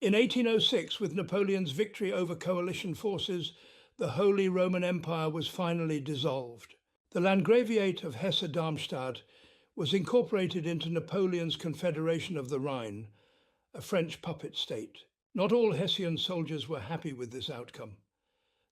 In 1806, with Napoleon's victory over coalition forces, the Holy Roman Empire was finally dissolved. The Landgraviate of Hesse-Darmstadt was incorporated into Napoleon's Confederation of the Rhine, a French puppet state. Not all Hessian soldiers were happy with this outcome.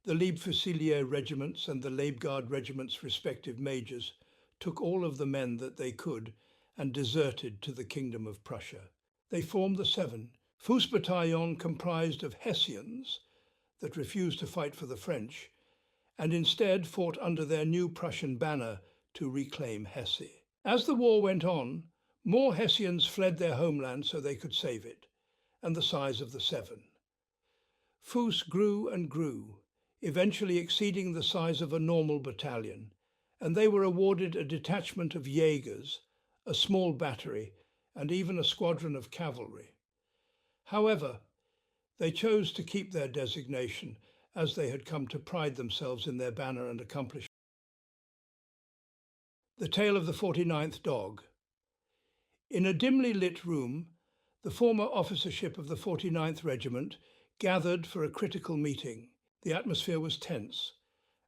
The Leibfusilier regiments and the Leibgard regiments' respective majors took all of the men that they could and deserted to the Kingdom of Prussia. They formed the Seven. Fußbataillon comprised of Hessians that refused to fight for the French and instead fought under their new Prussian banner to reclaim Hesse. As the war went on, more Hessians fled their homeland so they could save it, and the size of the Seven. Fuß grew and grew, eventually exceeding the size of a normal battalion, and they were awarded a detachment of Jägers, a small battery, and even a squadron of cavalry. However, they chose to keep their designation as they had come to pride themselves in their banner and accomplishments. The Tale of the 49th Dog. In a dimly lit room, the former officership of the 49th Regiment gathered for a critical meeting. The atmosphere was tense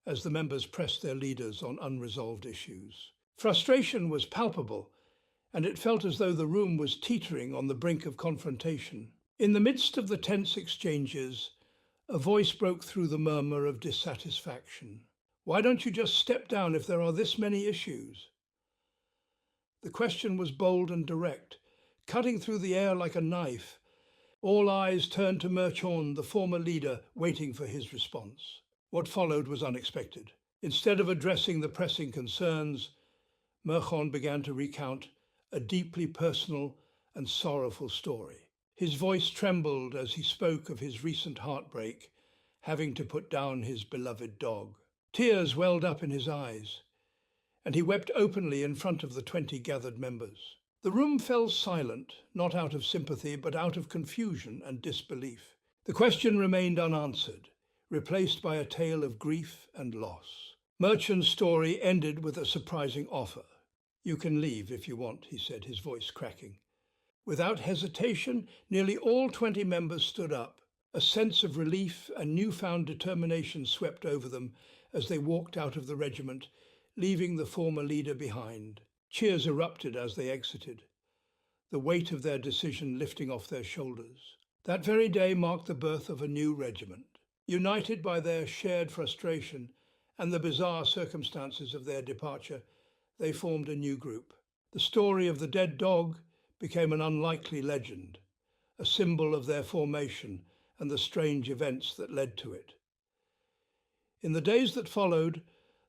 as the members pressed their leaders on unresolved issues. Frustration was palpable, and it felt as though the room was teetering on the brink of confrontation. In the midst of the tense exchanges, a voice broke through the murmur of dissatisfaction. Why don't you just step down if there are this many issues? The question was bold and direct, cutting through the air like a knife. All eyes turned to Merchon, the former leader, waiting for his response. What followed was unexpected. Instead of addressing the pressing concerns, Merchon began to recount a deeply personal and sorrowful story. His voice trembled as he spoke of his recent heartbreak, having to put down his beloved dog. Tears welled up in his eyes, and he wept openly in front of the 20 gathered members. The room fell silent, not out of sympathy, but out of confusion and disbelief. The question remained unanswered, replaced by a tale of grief and loss. Merchant's story ended with a surprising offer. You can leave if you want, he said, his voice cracking. Without hesitation, nearly all 20 members stood up. A sense of relief and newfound determination swept over them as they walked out of the regiment, leaving the former leader behind. Cheers erupted as they exited, the weight of their decision lifting off their shoulders. That very day marked the birth of a new regiment. United by their shared frustration and the bizarre circumstances of their departure, they formed a new group. The story of the dead dog became an unlikely legend, a symbol of their formation and the strange events that led to it. In the days that followed,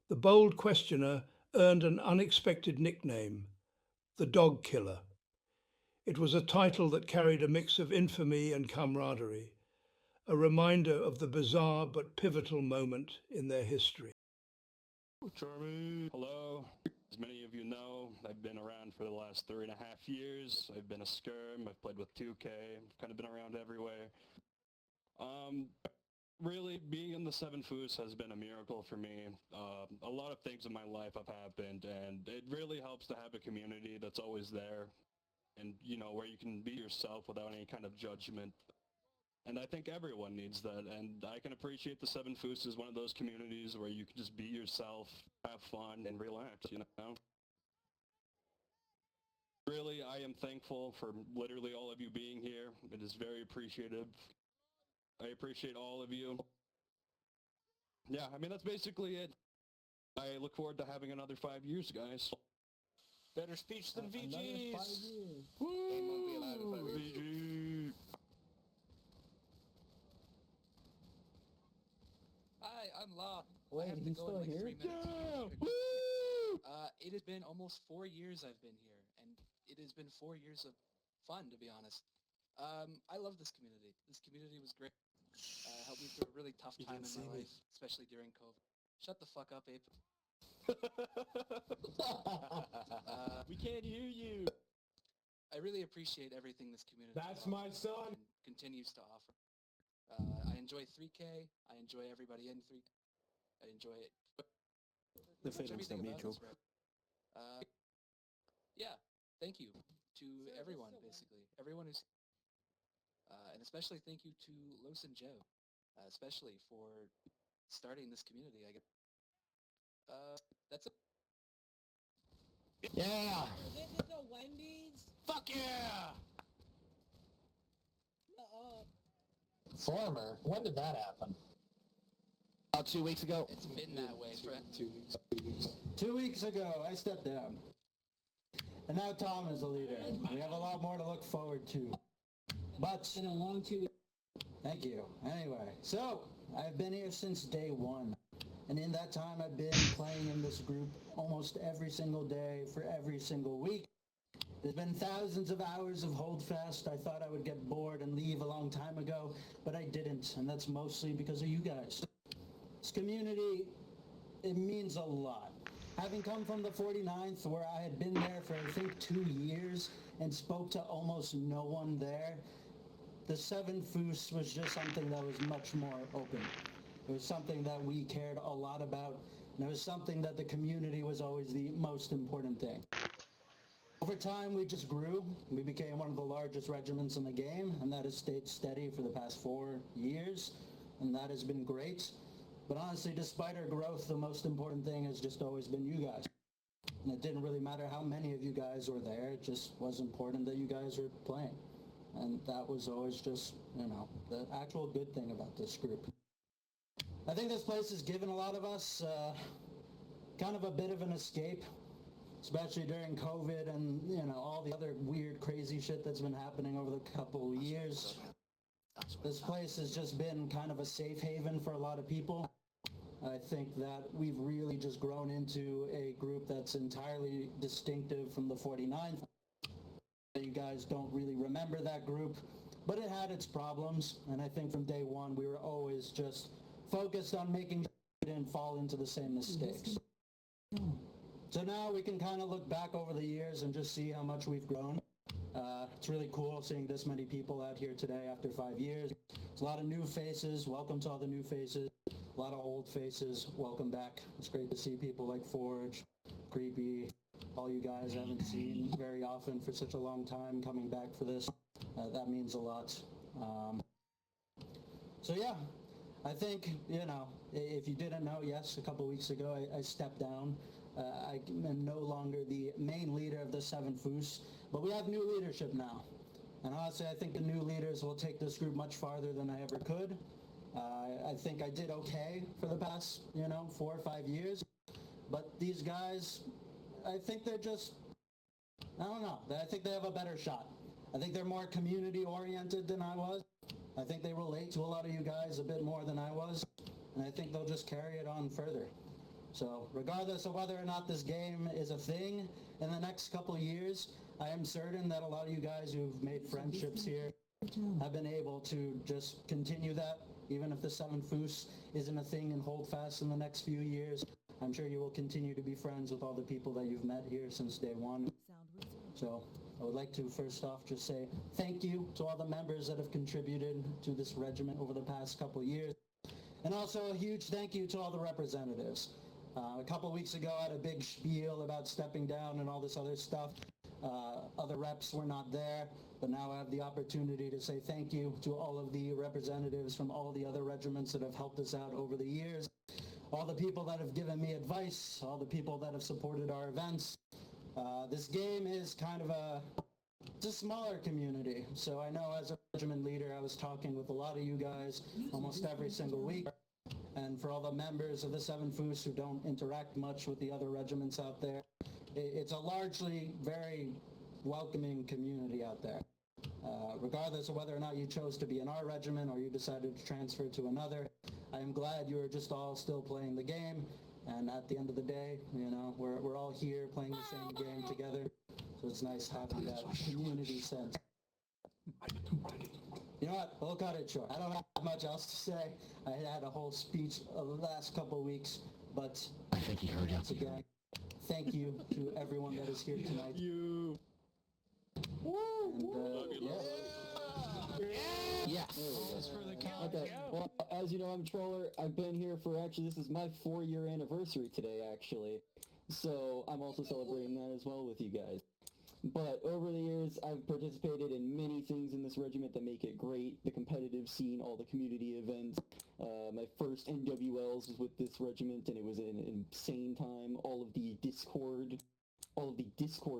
the bold questioner earned an unexpected nickname, the Dog Killer. It was a title that carried a mix of infamy and camaraderie, a reminder of the bizarre but pivotal moment in their history. Charmy, hello. As many of you know, I've been around for the last 3.5 years. I've been a skirm, I've played with 2K, I've kind of been around everywhere. Really, being in the Seven Foos has been a miracle for me. A lot of things in my life have happened, and it really helps to have a community that's always there, and, you know, where you can be yourself without any kind of judgment. And I think everyone needs that, and I can appreciate the Seven Foos as one of those communities where you can just be yourself, have fun, and relax, you know? Really, I am thankful for literally all of you being here. It is very appreciative. I appreciate all of you. Yeah, I mean, that's basically it. I look forward to having another 5 years, guys. Better speech than VG's. Woo! VG! Hi, I'm La. Wait, I have to he's go still in like here? 3 minutes. Yeah! Quick. Woo! It has been almost 4 years I've been here, and it has been 4 years of fun, to be honest. I love this community. This community was great. Helped me through a really tough You time didn't in my see me. life, especially during COVID. Shut the fuck up, Ape. We can't hear you. I really appreciate everything this community That's offers my son. and continues to offer. I enjoy 3K. I enjoy everybody in 3K. I enjoy it. The Pretty much feelings are everything about mutual. this rep. Yeah, thank you to everyone, basically. Everyone who's And especially thank you to Los and Joe, especially for starting this community, I guess. That's it. Yeah! This is a Wendy's? Fuck yeah! Former? When did that happen? About 2 weeks ago. It's been that way for 2 weeks. 2 weeks ago, I stepped down. And now Tom is the leader. We have a lot more to look forward to. But, It's been a long 2 weeks. thank you. Anyway, so, I've been here since day one. And in that time, I've been playing in this group almost every single day for every single week. There's been thousands of hours of Holdfast. I thought I would get bored and leave a long time ago, but I didn't, and that's mostly because of you guys. This community, it means a lot. Having come from the 49th, where I had been there for I think 2 years and spoke to almost no one there, the Seven Foos was just something that was much more open. It was something that we cared a lot about, and it was something that the community was always the most important thing. Over time, we just grew. We became one of the largest regiments in the game, and that has stayed steady for the past 4 years, and that has been great. But honestly, despite our growth, the most important thing has just always been you guys. And it didn't really matter how many of you guys were there, it just was important that you guys were playing. And that was always just, the actual good thing about this group. I think this place has given a lot of us kind of a bit of an escape, especially during COVID and, all the other weird, crazy shit that's been happening over the couple of years. This place has just been kind of a safe haven for a lot of people. I think that we've really just grown into a group that's entirely distinctive from the 49th. You guys don't really remember that group, but it had its problems, and I think from day one we were always just focused on making sure we didn't fall into the same mistakes. So now we can kind of look back over the years and just see how much we've grown. It's really cool seeing this many people out here today after 5 years. There's a lot of new faces. Welcome to all the new faces. A lot of old faces. Welcome back. It's great to see people like Forge, Creepy, all you guys I haven't seen very often for such a long time coming back for this. That means a lot. So yeah, I think, if you didn't know, yes, a couple weeks ago I stepped down. I am no longer the main leader of the Seven Foos, but we have new leadership now. And honestly, I think the new leaders will take this group much farther than I ever could. I think I did okay for the past, 4 or 5 years. But these guys, I think they're just, I don't know. I think they have a better shot. I think they're more community-oriented than I was. I think they relate to a lot of you guys a bit more than I was. And I think they'll just carry it on further. So regardless of whether or not this game is a thing in the next couple of years, I am certain that a lot of you guys who've made friendships here have been able to just continue that. Even if the Seven Foos isn't a thing in Holdfast in the next few years, I'm sure you will continue to be friends with all the people that you've met here since day one. So I would like to first off just say thank you to all the members that have contributed to this regiment over the past couple of years. And also a huge thank you to all the representatives. A couple of weeks ago I had a big spiel about stepping down and all this other stuff. Other reps were not there, but now I have the opportunity to say thank you to all of the representatives from all the other regiments that have helped us out over the years. All the people that have given me advice, all the people that have supported our events. This game is kind of it's a smaller community, so I know as a regiment leader I was talking with a lot of you guys almost every single week. And for all the members of the Seven Foos who don't interact much with the other regiments out there, it's a largely very welcoming community out there. Regardless of whether or not you chose to be in our regiment or you decided to transfer to another, I am glad you are just all still playing the game. And at the end of the day, we're all here playing the same game together. So it's nice having that community sense. You know what? We'll cut it short. I don't have much else to say. I had a whole speech the last couple of weeks, but I think he heard once again, thank you to everyone that is here tonight. You. And, Yes. Okay. Well, as you know, I'm a Troller. I've been here for this is my 4-year anniversary today, actually. So I'm also celebrating that as well with you guys. But over the years, I've participated in many things in this regiment that make it great. The competitive scene, all the community events. My first NWLs was with this regiment, and it was an insane time. All of the Discord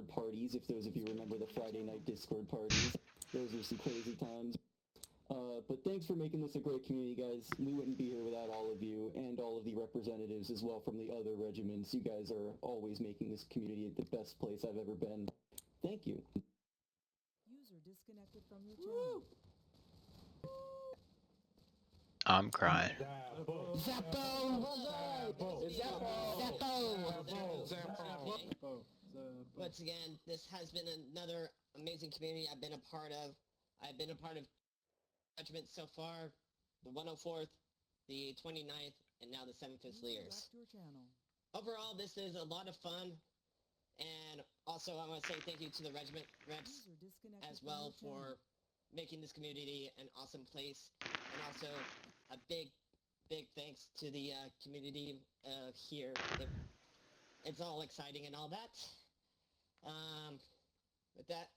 parties, if those of you remember the Friday night Discord parties. Those were some crazy times. But thanks for making this a great community, guys. We wouldn't be here without all of you and all of the representatives as well from the other regiments. You guys are always making this community the best place I've ever been. Thank you. User disconnected from your channel. I'm crying. Once again, this has been another amazing community I've been a part of. I've been a part of regiments so far, the 104th, the 29th, and now the 7th Fusiliers. Overall, this is a lot of fun, and also I want to say thank you to the regiment reps as well for making this community an awesome place, and also a big thanks to the community here. It's all exciting and all that. With that,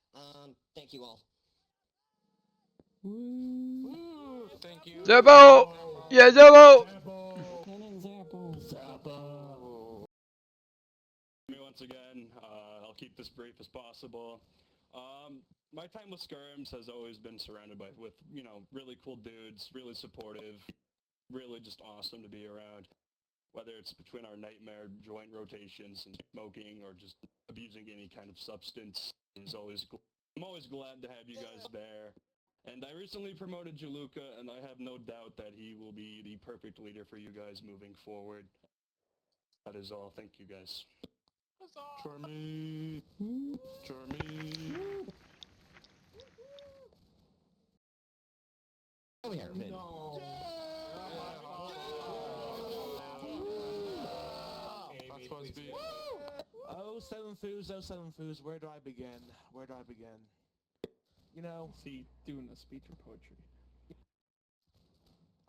thank you all. Thank you. Zeppo! Yeah, Zeppo! Once again, I'll keep this brief as possible. My time with Skirms has always been surrounded with really cool dudes, really supportive, really just awesome to be around. Whether it's between our nightmare joint rotations and smoking or just abusing any kind of substance, I'm always glad to have you guys there. And I recently promoted Jaluka, and I have no doubt that he will be the perfect leader for you guys moving forward. That is all. Thank you, guys. Charmy. Oh, yeah, No. 07 Foos, where do I begin? You know, see, doing a speech or poetry.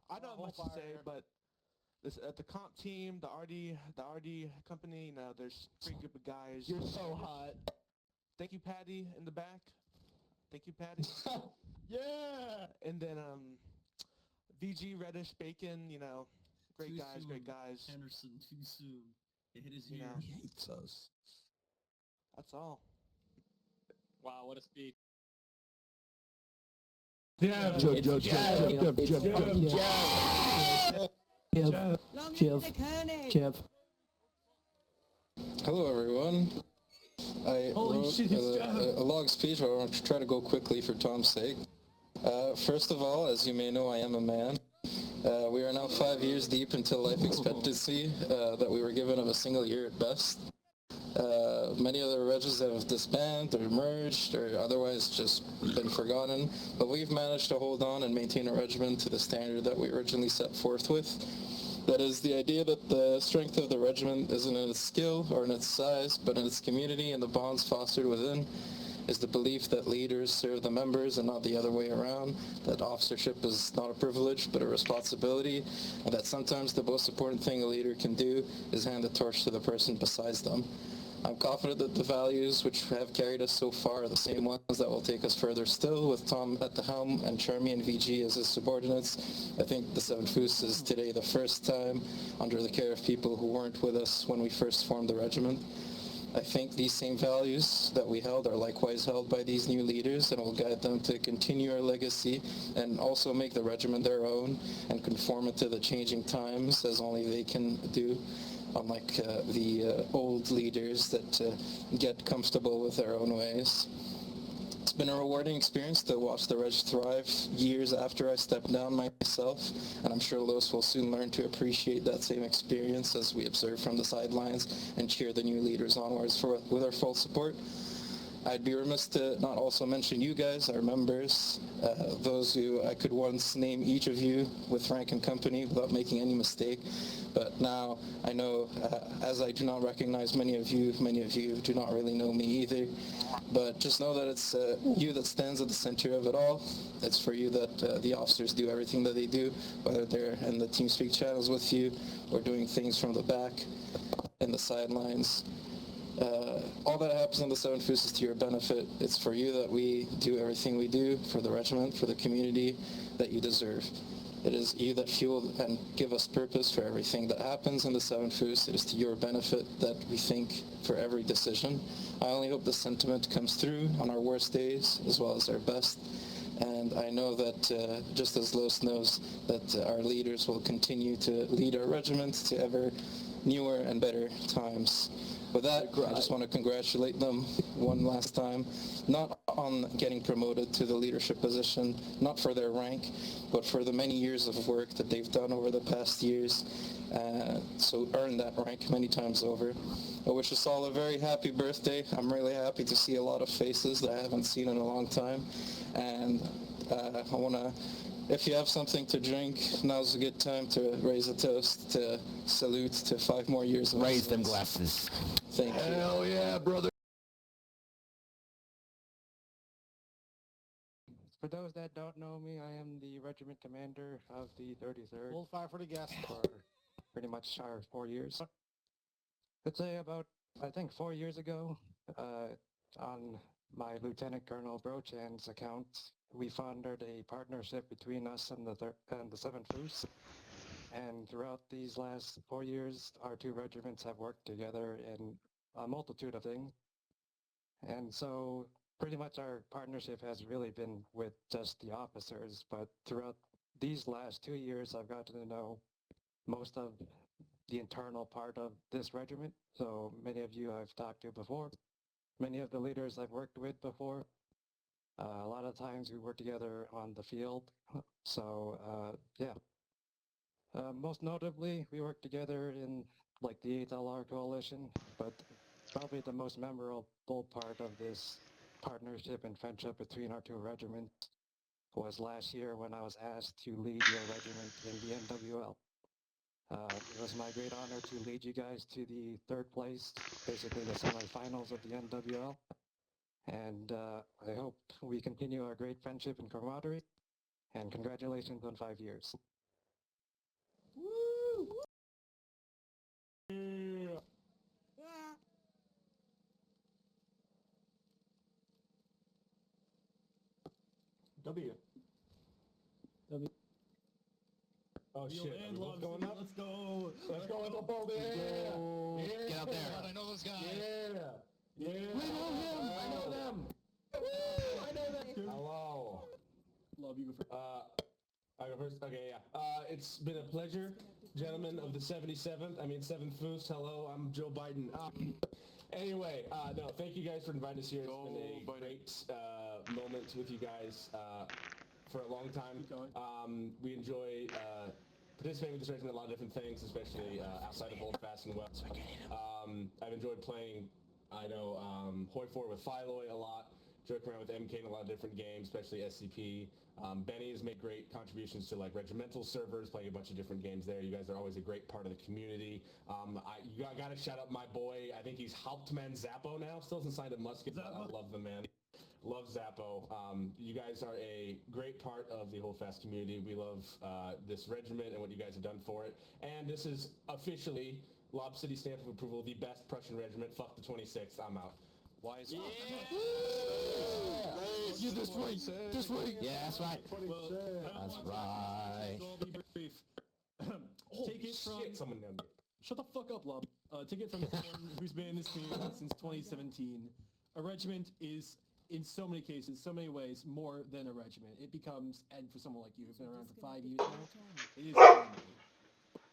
I don't have much to say, but this at the comp team, the RD company, you know, there's a pretty group of guys. You're so hot. Thank you, Patty, in the back. Thank you, Patty. Yeah! And then, VG, Reddish, Bacon, you know, great guys. Henderson, too soon. It hit his ear. He hates us. That's all. Wow, what a speech. Jeff. Hello, everyone. I wrote a long speech. I want to try to go quickly for Tom's sake. First of all, as you may know, I am a man. We are now 5 years deep into life expectancy that we were given of a single year at best. Many other regiments have disbanded or merged or otherwise just been forgotten, but we've managed to hold on and maintain a regiment to the standard that we originally set forth with. That is the idea that the strength of the regiment isn't in its skill or in its size, but in its community and the bonds fostered within. Is the belief that leaders serve the members and not the other way around, that officership is not a privilege but a responsibility, and that sometimes the most important thing a leader can do is hand the torch to the person besides them. I'm confident that the values which have carried us so far are the same ones that will take us further still, with Tom at the helm and Charmy and VG as his subordinates. I think the 7 Foos is today the first time under the care of people who weren't with us when we first formed the regiment. I think these same values that we held are likewise held by these new leaders and will guide them to continue our legacy and also make the regiment their own and conform it to the changing times as only they can do, unlike the old leaders that get comfortable with their own ways. It's been a rewarding experience to watch the Reg thrive years after I stepped down myself, and I'm sure Los will soon learn to appreciate that same experience as we observe from the sidelines and cheer the new leaders onwards with our full support. I'd be remiss to not also mention you guys, our members, those who I could once name each of you with rank and company without making any mistake. But now I know, as I do not recognize many of you do not really know me either. But just know that it's you that stands at the center of it all. It's for you that the officers do everything that they do, whether they're in the TeamSpeak channels with you or doing things from the back and the sidelines. all that happens in the Seven Foods is to your benefit. It's for you that we do everything we do, for the regiment, for the community that you deserve. It is you that fuel and give us purpose for everything that happens in the Seven Foods. It is to your benefit that we think for every decision. I only hope this sentiment comes through on our worst days as well as our best. And I know that just as Los knows, that our leaders will continue to lead our regiment to ever newer and better times. With that, I just want to congratulate them one last time, not on getting promoted to the leadership position, not for their rank, but for the many years of work that they've done over the past years, so earned that rank many times over. I wish us all a very happy birthday. I'm really happy to see a lot of faces that I haven't seen in a long time, and I want to, if you have something to drink, now's a good time to raise a toast, to salute to 5 more years of Raise them excellence. glasses. Thank you. Hell yeah, brother. For those that don't know me, I am the regiment commander of the 33rd. Hold fire for the guest. For pretty much our 4 years. I'd say about, I think 4 years ago, on my Lieutenant Colonel Brochan's account, we founded a partnership between us and the 7th Foods. And throughout these last 4 years, our 2 regiments have worked together in a multitude of things. And so pretty much our partnership has really been with just the officers, but throughout these last 2 years, I've gotten to know most of the internal part of this regiment. So many of you I've talked to before, many of the leaders I've worked with before. A lot of times we work together on the field. So yeah. Most notably, we work together in like the 8th LR Coalition, but probably the most memorable part of this partnership and friendship between our 2 regiments was last year when I was asked to lead your regiment in the NWL. It was my great honor to lead you guys to the 3rd place, basically the semifinals of the NWL. And I hope we continue our great friendship and camaraderie, and congratulations on 5 years. Woo! Yeah. W. Oh shit! What's going up? Let's go. Let's go with the ball. Yeah. Get out there. I know those guys. Yeah. Yeah. We know him. I know them. Woo! I know that. Hello. Love you. Go I go first. Okay, yeah. It's been a pleasure, gentlemen of the 77th. I mean 7th Foods. Hello, I'm Joe Biden. Anyway, no, thank you guys for inviting us here. It's been a great moment with you guys for a long time. We enjoy participating with this regiment in a lot of different things, especially outside of Old Fast and Well. I've enjoyed playing, I know, Hoi 4 with Philoy a lot, joking around with MK in a lot of different games, especially SCP. Benny has made great contributions to like regimental servers, playing a bunch of different games there. You guys are always a great part of the community. You gotta shout out my boy. I think he's Hauptmann Zappo now. Still hasn't signed a musket. I love the man. Love Zappo. You guys are a great part of the Holdfast community. We love this regiment and what you guys have done for it. And this is officially Lob City stamp of approval, the best Prussian regiment. Fuck the 26th. I'm out. Why is You this week. This week. Yeah, that's right. That's right. Take it from... Shit, someone named it. Shut the fuck up, Lob. Take it from someone who's been in this team since 2017. A regiment is, in so many cases, so many ways, more than a regiment. It becomes, and for someone like you who's been around for 5 years now, it is family.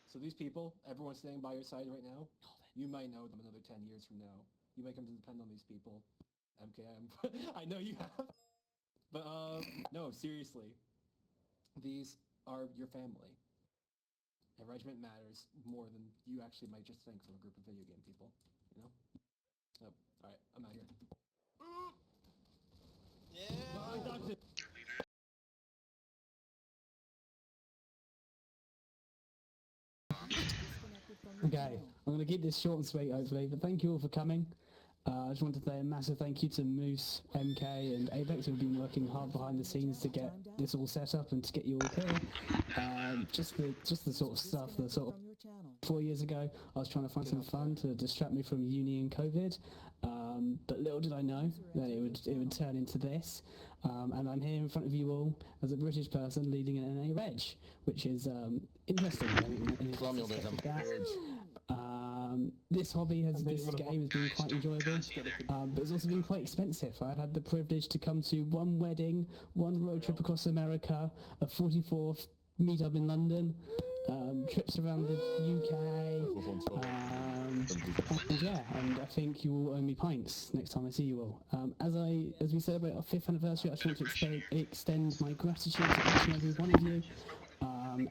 So these people, everyone standing by your side right now, you might know them another 10 years from now. You might come to depend on these people. MK, I know you have. But, no, seriously. These are your family. And regiment matters more than you actually might just think from a group of video game people. You know? So, alright, I'm out here. Yeah! Bye, Doctor. Disconnected from your Okay, channel. I'm going to keep this short and sweet, hopefully, but thank you all for coming. I just want to say a massive thank you to Moose, MK, and Apex, who have been working hard behind the scenes to get this all set up and to get you all here. Just the sort of stuff, the sort of 4 years ago, I was trying to find some fun to distract me from uni and COVID. But little did I know that it would turn into this. And I'm here in front of you all as a British person leading an NA Reg, which is interesting. This hobby this game has been quite enjoyable, but it's also been quite expensive. I've had the privilege to come to one wedding, one road trip across America, a 44th meetup in London, trips around the UK, and I think you will owe me pints next time I see you all. As we celebrate our 5th anniversary, I just want to extend my gratitude to each and every one of you,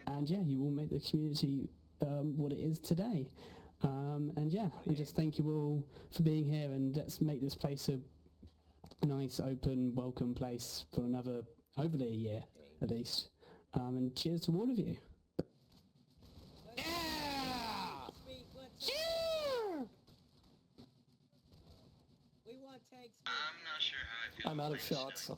and yeah, you will make the community what it is today. And yeah, we just thank you all for being here, and let's make this place a nice, open, welcome place for another, hopefully a year at least. And cheers to all of you. I'm not sure how I feel. I'm out of shots.